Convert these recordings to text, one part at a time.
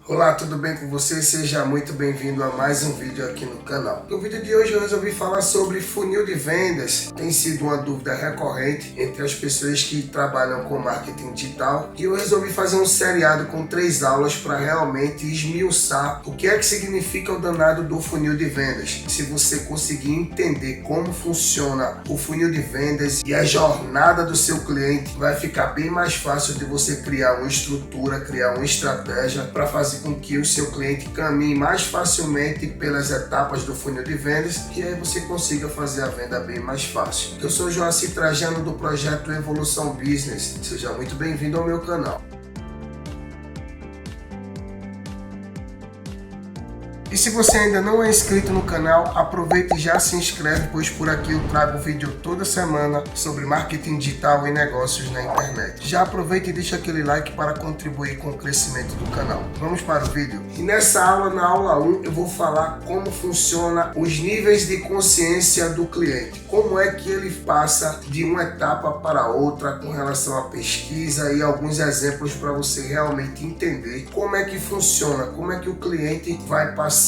Olá, tudo bem com você? Seja muito bem-vindo a mais um vídeo aqui no canal. No vídeo de hoje eu resolvi falar sobre funil de vendas. Tem sido uma dúvida recorrente entre as pessoas que trabalham com marketing digital e eu resolvi fazer um seriado com 3 aulas para realmente esmiuçar o que é que significa o danado do funil de vendas. Se você conseguir entender como funciona o funil de vendas e a jornada do seu cliente, vai ficar bem mais fácil de você criar uma estrutura, criar uma estratégia para fazer com que o seu cliente caminhe mais facilmente pelas etapas do funil de vendas e aí você consiga fazer a venda bem mais fácil. Eu sou Joacir Trajano do projeto Evolução Business. Seja muito bem-vindo ao meu canal. E se você ainda não é inscrito no canal, aproveite e já se inscreve, pois por aqui eu trago vídeo toda semana sobre marketing digital e negócios na internet. Já aproveite e deixa aquele like para contribuir com o crescimento do canal. Vamos para o vídeo. E nessa aula, na aula 1, eu vou falar como funciona os níveis de consciência do cliente. Como é que ele passa de uma etapa para outra com relação à pesquisa e alguns exemplos para você realmente entender como é que funciona, como é que o cliente vai passando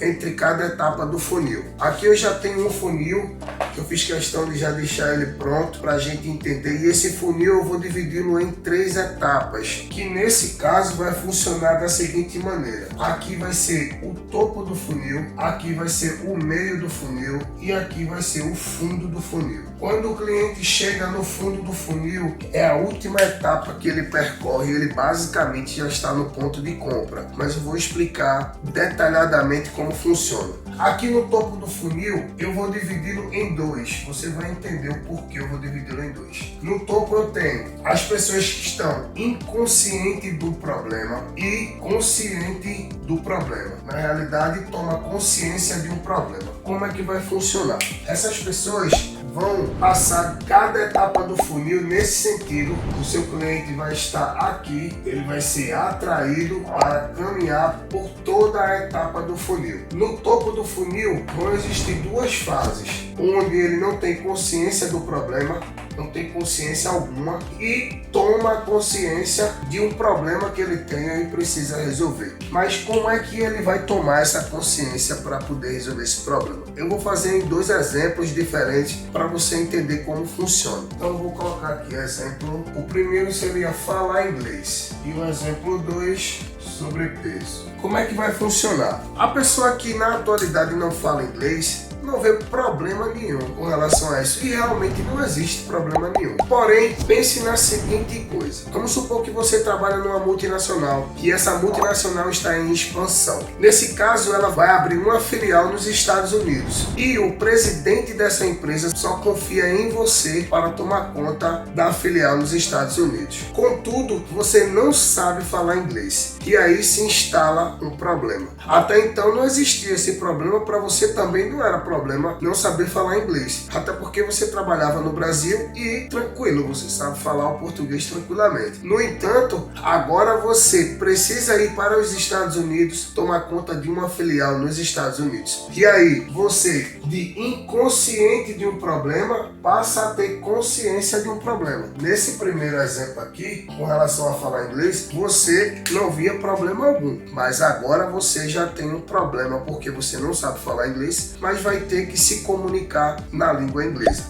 entre cada etapa do funil. Aqui eu já tenho um funil, eu fiz questão de já deixar ele pronto para a gente entender, e esse funil eu vou dividi-lo em 3 etapas, que nesse caso vai funcionar da seguinte maneira: aqui vai ser o topo do funil, aqui vai ser o meio do funil e aqui vai ser o fundo do funil. Quando o cliente chega no fundo do funil, é a última etapa que ele percorre, ele basicamente já está no ponto de compra, mas eu vou explicar detalhadamente como funciona. Aqui no topo do funil eu vou dividi-lo em 2, você vai entender o porquê eu vou dividi-lo em 2. No topo eu tenho as pessoas que estão inconscientes do problema e consciente do problema. Na realidade, toma consciência de um problema. Como é que vai funcionar? Essas pessoas vão passar cada etapa do funil nesse sentido. O seu cliente vai estar aqui, ele vai ser atraído para caminhar por toda a etapa do funil. No topo do funil vão existir 2 fases, onde ele não tem consciência do problema, não tem consciência alguma e toma consciência de um problema que ele tenha e precisa resolver. Mas como é que ele vai tomar essa consciência para poder resolver esse problema? Eu vou fazer em 2 exemplos diferentes para você entender como funciona. Então eu vou colocar aqui exemplo. O primeiro seria falar inglês e o exemplo 2, sobrepeso. Como é que vai funcionar? A pessoa que na atualidade não fala inglês não vê problema nenhum com relação a isso, e realmente não existe problema nenhum. Porém, pense na seguinte coisa: vamos supor que você trabalha numa multinacional e essa multinacional está em expansão. Nesse caso, ela vai abrir uma filial nos Estados Unidos e o presidente dessa empresa só confia em você para tomar conta da filial nos Estados Unidos. Contudo, você não sabe falar inglês e aí se instala um problema. Até então não existia esse problema, para você também não era problema não saber falar inglês, até porque você trabalhava no Brasil e tranquilo, você sabe falar o português tranquilamente. No entanto, agora você precisa ir para os Estados Unidos, tomar conta de uma filial nos Estados Unidos. E aí, você de inconsciente de um problema passa a ter consciência de um problema. Nesse primeiro exemplo aqui, com relação a falar inglês, você não via problema algum, mas agora você já tem um problema porque você não sabe falar inglês, mas vai ter que se comunicar na língua inglesa.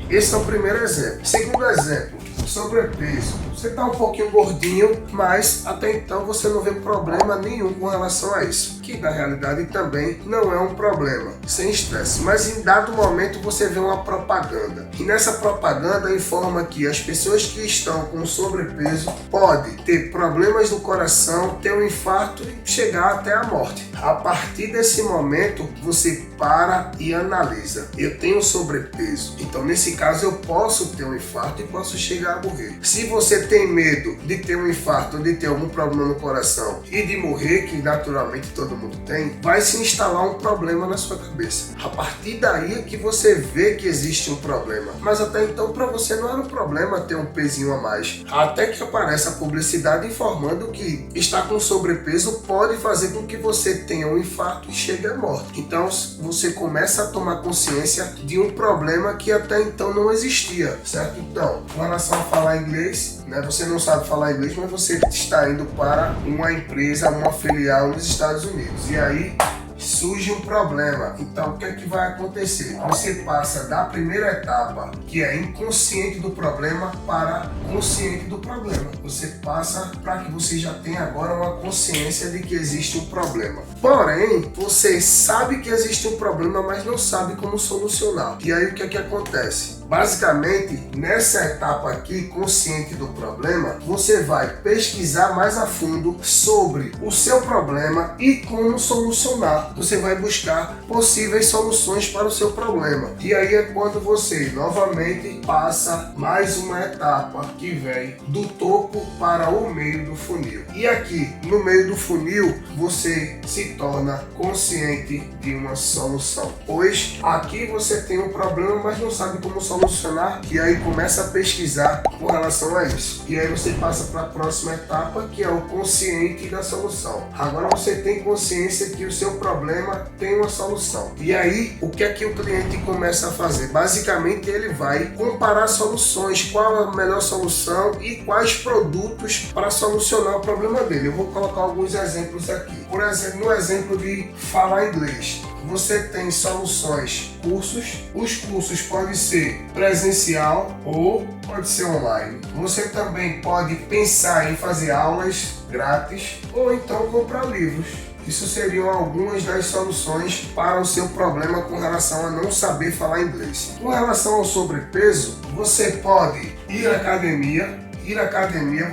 Esse é o primeiro exemplo. Segundo exemplo, sobrepeso. Você está um pouquinho gordinho, mas até então você não vê problema nenhum com relação a isso, que na realidade também não é um problema, sem estresse. Mas em dado momento você vê uma propaganda, e nessa propaganda informa que as pessoas que estão com sobrepeso podem ter problemas no coração, ter um infarto e chegar até a morte. A partir desse momento você para e analisa: eu tenho sobrepeso, então nesse caso eu posso ter um infarto e posso chegar a morrer. Se você tem medo de ter um infarto ou de ter algum problema no coração e de morrer, que naturalmente todo mundo tem, vai se instalar um problema na sua cabeça. A partir daí é que você vê que existe um problema, mas até então para você não era um problema ter um pezinho a mais, até que aparece a publicidade informando que estar com sobrepeso pode fazer com que você tenha um infarto e chegue à morte. Então você começa a tomar consciência de um problema que até então não existia, certo? Então, com relação a falar inglês, né? Você não sabe falar inglês, mas você está indo para uma empresa, uma filial nos Estados Unidos. E aí surge um problema. Então o que é que vai acontecer? Você passa da primeira etapa, que é inconsciente do problema, para consciente do problema. Você passa para que você já tenha agora uma consciência de que existe um problema. Porém, você sabe que existe um problema, mas não sabe como solucionar. E aí o que é que acontece? Basicamente, nessa etapa aqui, consciente do problema, você vai pesquisar mais a fundo sobre o seu problema e como solucionar. Você vai buscar possíveis soluções para o seu problema. E aí é quando você novamente passa mais uma etapa que vem do topo para o meio do funil. E aqui, no meio do funil, você se torna consciente de uma solução. Pois aqui você tem um problema, mas não sabe como solucionar, e aí começa a pesquisar com relação a isso. E aí você passa para a próxima etapa, que é o consciente da solução. Agora você tem consciência que o seu problema tem uma solução. E aí, o que é que o cliente começa a fazer? Basicamente, ele vai comparar soluções, qual a melhor solução e quais produtos para solucionar o problema dele. Eu vou colocar alguns exemplos aqui. Por exemplo, no exemplo de falar inglês. Você tem soluções, cursos. Os cursos podem ser presencial ou pode ser online. Você também pode pensar em fazer aulas grátis ou então comprar livros. Isso seriam algumas das soluções para o seu problema com relação a não saber falar inglês. Com relação ao sobrepeso, você pode ir à academia.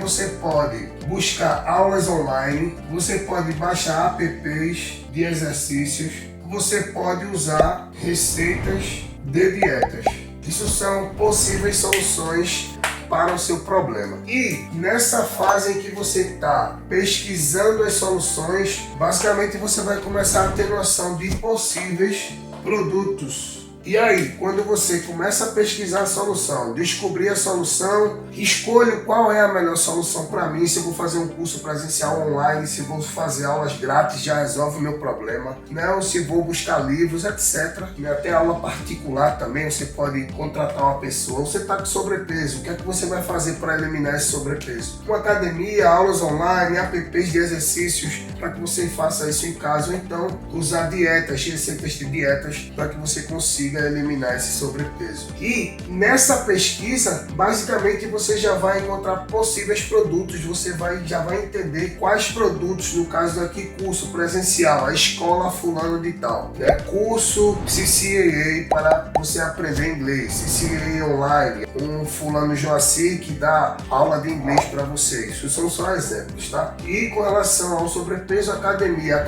Você pode buscar aulas online, você pode baixar apps de exercícios, você pode usar receitas de dietas. Isso são possíveis soluções para o seu problema. E nessa fase em que você está pesquisando as soluções, basicamente você vai começar a ter noção de possíveis produtos. E aí, quando você começa a pesquisar a solução, descobrir a solução, escolha qual é a melhor solução para mim, se eu vou fazer um curso presencial online, se vou fazer aulas grátis, já resolve o meu problema, né? Ou se vou buscar livros, etc. Até aula particular também, você pode contratar uma pessoa. Você está com sobrepeso, o que é que você vai fazer para eliminar esse sobrepeso? Uma academia, aulas online, apps de exercícios, para que você faça isso em casa, ou então usar dietas, receitas de dietas, para que você consiga eliminar esse sobrepeso. E nessa pesquisa, basicamente você já vai encontrar possíveis produtos, você já vai entender quais produtos, no caso aqui curso presencial, a escola fulano de tal, né? Curso CCAA para você aprender inglês, CCAA online, um fulano Joacir que dá aula de inglês para vocês. Isso são só exemplos, tá? E com relação ao sobrepeso, academia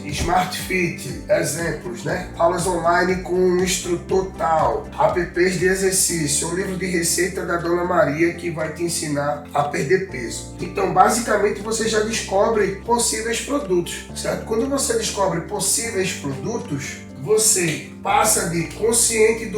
Smart Fit, exemplos, né? Aulas online com um instrutor tal, apps de exercício, um livro de receita da Dona Maria que vai te ensinar a perder peso. Então, basicamente, você já descobre possíveis produtos, certo? Quando você descobre possíveis produtos, você passa de consciente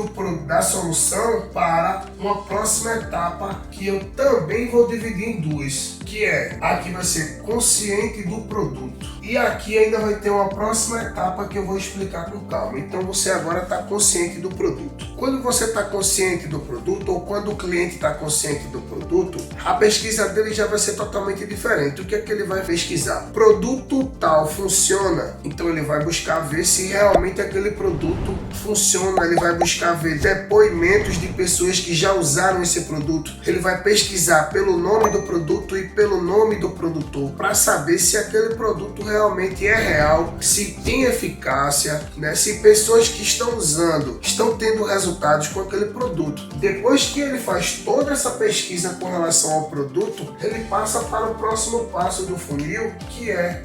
da solução para uma próxima etapa que eu também vou dividir em duas, que é aqui vai ser consciente do produto e aqui ainda vai ter uma próxima etapa que eu vou explicar com calma. Então você agora está consciente do produto. Quando você está consciente do produto ou quando o cliente está consciente do produto, a pesquisa dele já vai ser totalmente diferente. O que é que ele vai pesquisar? Produto tal funciona, então ele vai buscar ver se realmente aquele produto funciona, ele vai buscar ver depoimentos de pessoas que já usaram esse produto, ele vai pesquisar pelo nome do produto e pelo nome do produtor para saber se aquele produto realmente é real, se tem eficácia, né? Se pessoas que estão usando estão tendo resultados com aquele produto. Depois que ele faz toda essa pesquisa com relação ao produto, ele passa para o próximo passo do funil, que é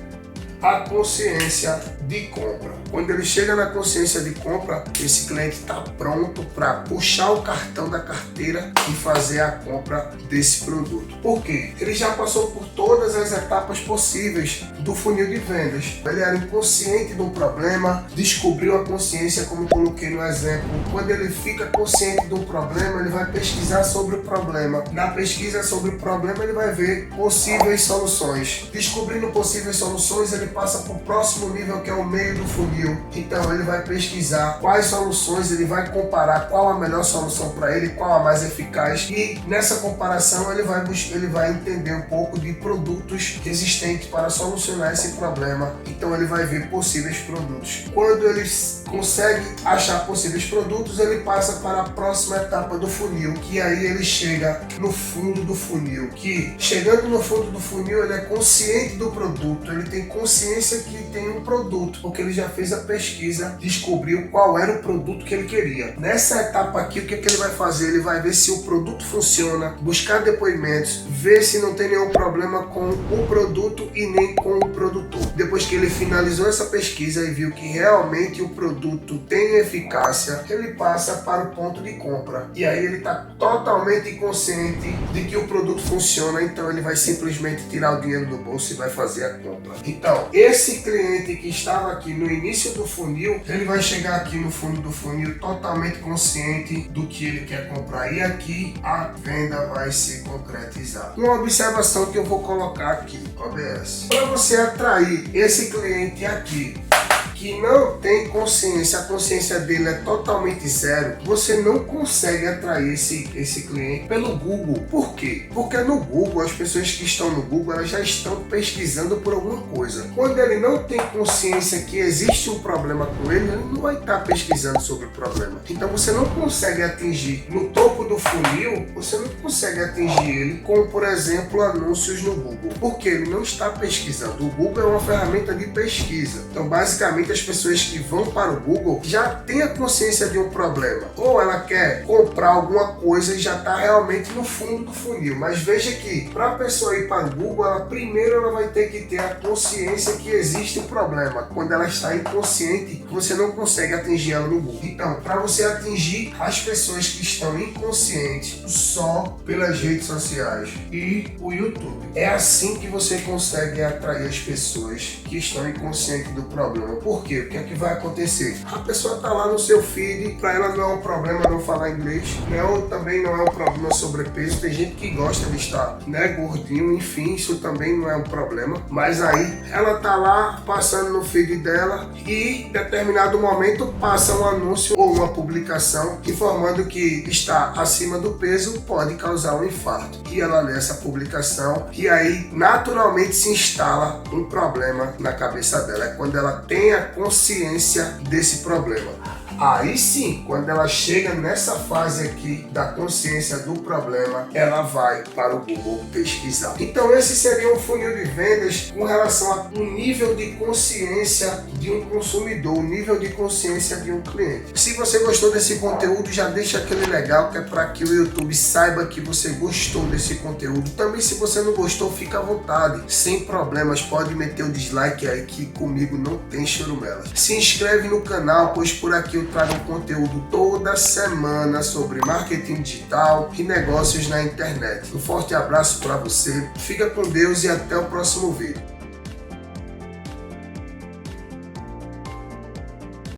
a consciência de compra. Quando ele chega na consciência de compra, esse cliente está pronto para puxar o cartão da carteira e fazer a compra desse produto. Por quê? Ele já passou por todas as etapas possíveis do funil de vendas. Ele era inconsciente de um problema, descobriu a consciência, como coloquei no exemplo. Quando ele fica consciente de um problema, ele vai pesquisar sobre o problema. Na pesquisa sobre o problema, ele vai ver possíveis soluções. Descobrindo possíveis soluções, ele passa para o próximo nível, que é o meio do funil. Então ele vai pesquisar quais soluções, ele vai comparar qual a melhor solução para ele, qual a mais eficaz, e nessa comparação ele vai entender um pouco de produtos existentes para solucionar esse problema. Então ele vai ver possíveis produtos. Quando ele consegue achar possíveis produtos, ele passa para a próxima etapa do funil, que aí ele chega no fundo do funil, que chegando no fundo do funil ele é consciente do produto, ele tem consciência que tem um produto, porque ele já fez a pesquisa, descobriu qual era o produto que ele queria. Nessa etapa aqui, o que ele vai fazer? Ele vai ver se o produto funciona, buscar depoimentos, ver se não tem nenhum problema com o produto e nem com o produtor. Depois que ele finalizou essa pesquisa e viu que realmente o produto tem eficácia, ele passa para o ponto de compra. E aí ele está totalmente consciente de que o produto funciona, então ele vai simplesmente tirar o dinheiro do bolso e vai fazer a compra. Então, esse cliente que estava aqui no início do funil, ele vai chegar aqui no fundo do funil totalmente consciente do que ele quer comprar. E aqui a venda vai se concretizar. Uma observação que eu vou colocar aqui, OBS. Para você atrair esse cliente aqui, que não tem consciência, a consciência dele é totalmente zero, você não consegue atrair esse cliente pelo Google. Por quê? Porque no Google, as pessoas que estão no Google, elas já estão pesquisando por alguma coisa. Quando ele não tem consciência que existe um problema com ele, ele não vai estar pesquisando sobre o problema. Então você não consegue atingir no topo do funil, você não consegue atingir ele com, por exemplo, anúncios no Google. Porque ele não está pesquisando. O Google é uma ferramenta de pesquisa. Então, basicamente, as pessoas que vão para o Google já têm a consciência de um problema. Ou ela quer comprar alguma coisa e já está realmente no fundo do funil. Mas veja que para a pessoa ir para o Google, primeiro ela vai ter que ter a consciência que existe um problema. Quando ela está inconsciente, você não consegue atingir ela no Google. Então, para você atingir as pessoas que estão inconscientes só pelas redes sociais e o YouTube, é assim que você consegue atrair as pessoas que estão inconscientes do problema. Por quê? O que é que vai acontecer? A pessoa está lá no seu feed, para ela não é um problema não falar inglês, né? Ou também não é um problema sobrepeso. Tem gente que gosta de estar, né, gordinho, enfim, isso também não é um problema. Mas aí ela tá lá passando no feed dela e em determinado momento passa um anúncio ou uma publicação informando que está acima do peso pode causar um infarto. E ela lê essa publicação e aí naturalmente se instala um problema na cabeça dela. É quando ela tem a consciência desse problema. Aí sim, quando ela chega nessa fase aqui da consciência do problema, ela vai para o Google pesquisar. Então esse seria um funil de vendas com relação ao nível de consciência de um consumidor, o nível de consciência de um cliente. Se você gostou desse conteúdo, já deixa aquele legal, que é para que o YouTube saiba que você gostou desse conteúdo. Também se você não gostou, fica à vontade, sem problemas, pode meter o dislike aí que comigo não tem churumelas. Se inscreve no canal, pois por aqui eu trago conteúdo toda semana sobre marketing digital e negócios na internet. Um forte abraço para você, fica com Deus e até o próximo vídeo.